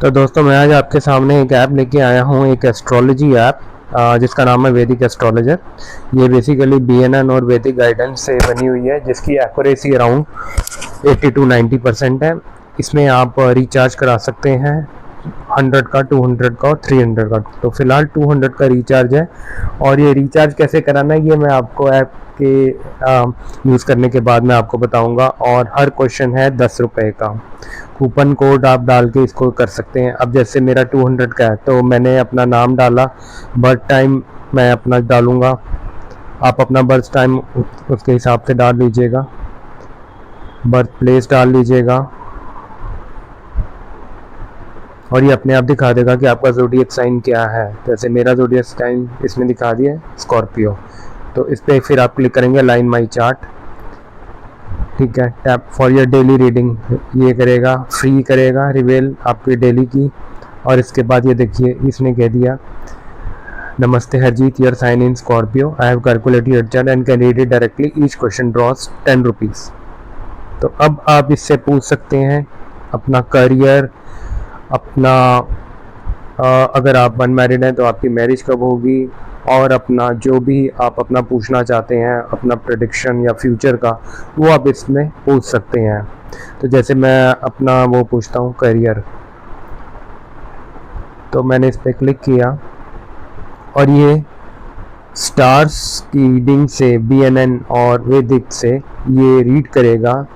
तो दोस्तों मैं आज आपके सामने एक ऐप लेके आया हूँ, एक एस्ट्रोलॉजी ऐप जिसका नाम है वैदिक एस्ट्रोलॉजर। ये बेसिकली बीएनएन और वैदिक गाइडेंस से बनी हुई है, जिसकी एक्यूरेसी अराउंड 80 to 90% है। इसमें आप रिचार्ज करा सकते हैं 100 का, 200 का और 300 का। तो फिलहाल 200 का रिचार्ज है, और ये रिचार्ज कैसे कराना है ये मैं आपको ऐप के यूज़ करने के बाद मैं आपको बताऊंगा। और हर क्वेश्चन है 10 रुपये का। कूपन कोड आप डाल के इसको कर सकते हैं। अब जैसे मेरा 200 का है तो मैंने अपना नाम डाला, बर्थ टाइम मैं अपना डालूँगा, आप अपना बर्थ टाइम उसके हिसाब से डाल लीजिएगा, बर्थ प्लेस डाल लीजिएगा, और ये अपने आप दिखा देगा कि आपका ज़ोडिएक साइन क्या है। जैसे मेरा ज़ोडिएक साइन इसमें दिखा दिया है स्कॉर्पियो। तो इस पर फिर आप क्लिक करेंगे लाइन माई चार्ट, ठीक है। Tap for your daily reading ये करेगा, फ्री करेगा रिवेल आपकी डेली की। और इसके बाद ये देखिए इसने कह दिया, नमस्ते Harjeet, your sign in Scorpio, I have calculated your chart and can read it directly, each question draws 10 rupees. तो अब आप इससे पूछ सकते हैं अपना करियर, अपना अगर आप अनमैरिड हैं तो आपकी मैरिज कब होगी, और अपना जो भी आप अपना पूछना चाहते हैं, अपना प्रेडिक्शन या फ्यूचर का, वो आप इसमें पूछ सकते हैं। तो जैसे मैं अपना वो पूछता हूँ करियर, तो मैंने इस पर क्लिक किया और ये स्टार्स की रीडिंग से बीएनएन और वैदिक से ये रीड करेगा,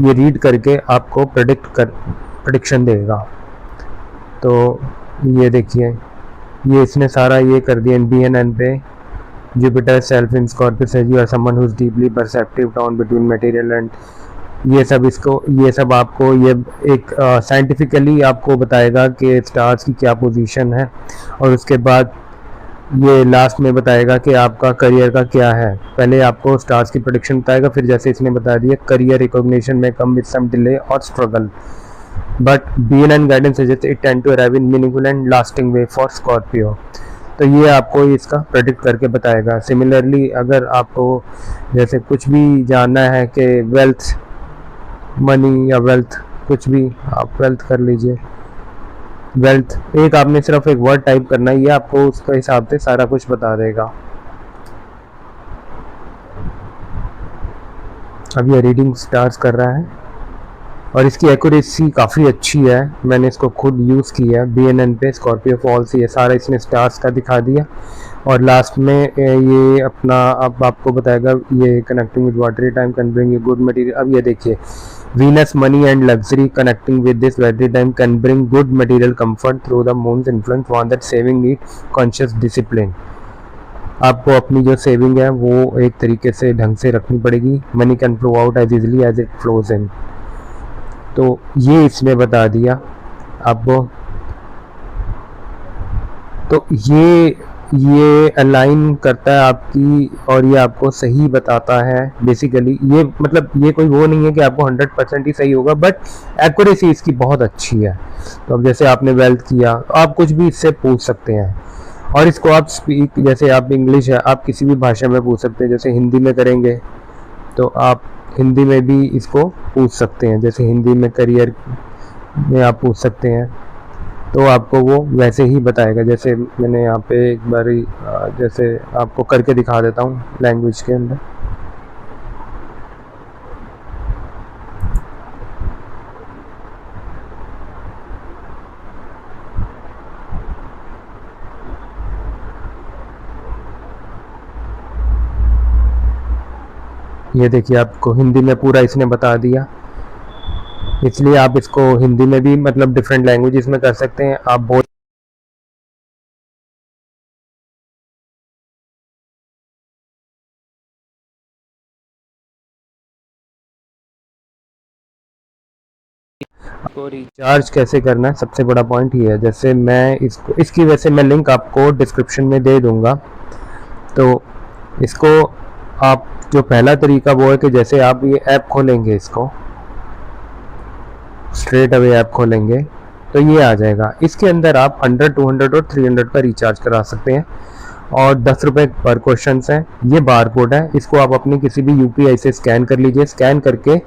ये रीड करके आपको प्रेडिक्शन देगा। तो ये देखिए ये इसने सारा ये कर दिया बीएनएन पे। Jupiter self in Scorpio says you are someone who is deeply perceptive torn between material and ये सब, इसको ये सब आपको ये एक साइंटिफिकली आपको बताएगा कि स्टार्स की क्या पोजीशन है। और उसके बाद ये लास्ट में बताएगा कि आपका करियर का क्या है। पहले आपको स्टार्स की प्रेडिक्शन बताएगा, फिर जैसे इसने बता दिया करियर रिकॉग्निशन में कम विद सम डिले और struggle, but BNN guidance suggest it tend to arrive in meaningful and lasting way for Scorpio. तो ये आपको इसका प्रेडिक्ट करके बताएगा। सिमिलरली अगर आपको जैसे कुछ भी जानना है कि वेल्थ, मनी या वेल्थ, कुछ भी आप वेल्थ कर लीजिए, वेल्थ एक आपने सिर्फ एक वर्ड टाइप करना है, ये आपको उसके हिसाब से सारा कुछ बता देगा। अब ये रीडिंग स्टार्ट कर रहा है और इसकी एक्यूरेसी काफ़ी अच्छी है। मैंने इसको खुद यूज़ किया है बीएनएन पे, स्कॉर्पियो फॉल्स, ये सारा इसने स्टार्स का दिखा दिया। और लास्ट में ये अपना अब आपको बताएगा ये connecting with watery time can bring you good material. अब ये देखिए Venus money and luxury connecting with this watery time can bring good material comfort through the moons influence one that saving need conscious discipline. आपको अपनी जो saving है वो एक तरीके से ढंग से रखनी पड़ेगी। Money can flow out as easily as it flows in. तो ये इसने बता दिया आपको। तो ये अलाइन करता है आपकी, और ये आपको सही बताता है बेसिकली। ये मतलब ये कोई वो नहीं है कि आपको 100% ही सही होगा, बट एक्यूरेसी इसकी बहुत अच्छी है। तो अब जैसे आपने वेल्थ किया, आप कुछ भी इससे पूछ सकते हैं। और इसको आप स्पीक, जैसे आप इंग्लिश है, आप किसी भी भाषा में पूछ सकते हैं। जैसे हिंदी में करेंगे तो आप हिंदी में भी इसको पूछ सकते हैं। जैसे हिंदी में करियर में आप पूछ सकते हैं तो आपको वो वैसे ही बताएगा। जैसे मैंने यहाँ पे एक बार जैसे आपको करके दिखा देता हूँ लैंग्वेज के अंदर। ये देखिए आपको हिंदी में पूरा इसने बता दिया, इसलिए आप इसको हिंदी में भी मतलब डिफरेंट लैंग्वेजेस में कर सकते हैं। आप बोल आपको रिचार्ज कैसे करना है, सबसे बड़ा पॉइंट ये है। जैसे मैं इसको, इसकी वैसे मैं लिंक आपको डिस्क्रिप्शन में दे दूंगा। तो इसको आप जो पहला तरीका वो है कि जैसे आप ये ऐप खोलेंगे, इसको स्ट्रेट अवे ऐप खोलेंगे तो ये आ जाएगा। इसके अंदर आप 100, 200 और 300 का रिचार्ज करा सकते हैं। और 10 रुपये पर क्वेश्चन है। ये बार कोड है, इसको आप अपनी किसी भी यूपीआई से स्कैन कर लीजिए। स्कैन करके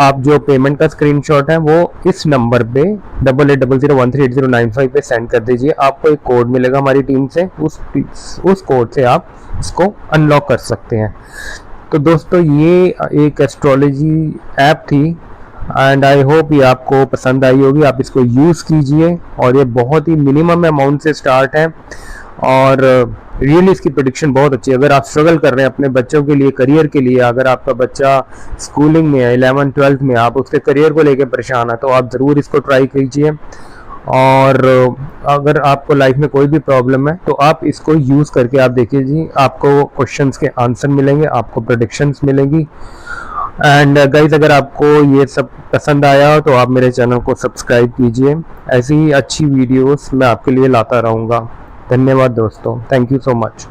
आप जो पेमेंट का स्क्रीनशॉट है वो इस नंबर पे 8800138095 पे सेंड कर दीजिए। आपको एक कोड मिलेगा हमारी टीम से, उस कोड से आप इसको अनलॉक कर सकते हैं। तो दोस्तों ये एक एस्ट्रोलॉजी ऐप थी एंड आई होप ये आपको पसंद आई होगी। आप इसको यूज़ कीजिए और ये बहुत ही मिनिमम अमाउंट से स्टार्ट है और रियली इसकी प्रेडिक्शन बहुत अच्छी है। अगर आप स्ट्रगल कर रहे हैं अपने बच्चों के लिए, करियर के लिए, अगर आपका बच्चा स्कूलिंग में है 11th 12th में, आप उसके करियर को लेकर परेशान है तो आप ज़रूर इसको ट्राई कीजिए। और अगर आपको लाइफ में कोई भी प्रॉब्लम है तो आप इसको यूज़ करके आप देखिए जी, आपको क्वेश्चंस के आंसर मिलेंगे, आपको प्रेडिक्शंस मिलेंगी। एंड गाइज अगर आपको ये सब पसंद आया तो आप मेरे चैनल को सब्सक्राइब कीजिए। ऐसी ही अच्छी वीडियोस मैं आपके लिए लाता रहूँगा। धन्यवाद दोस्तों, थैंक यू सो मच।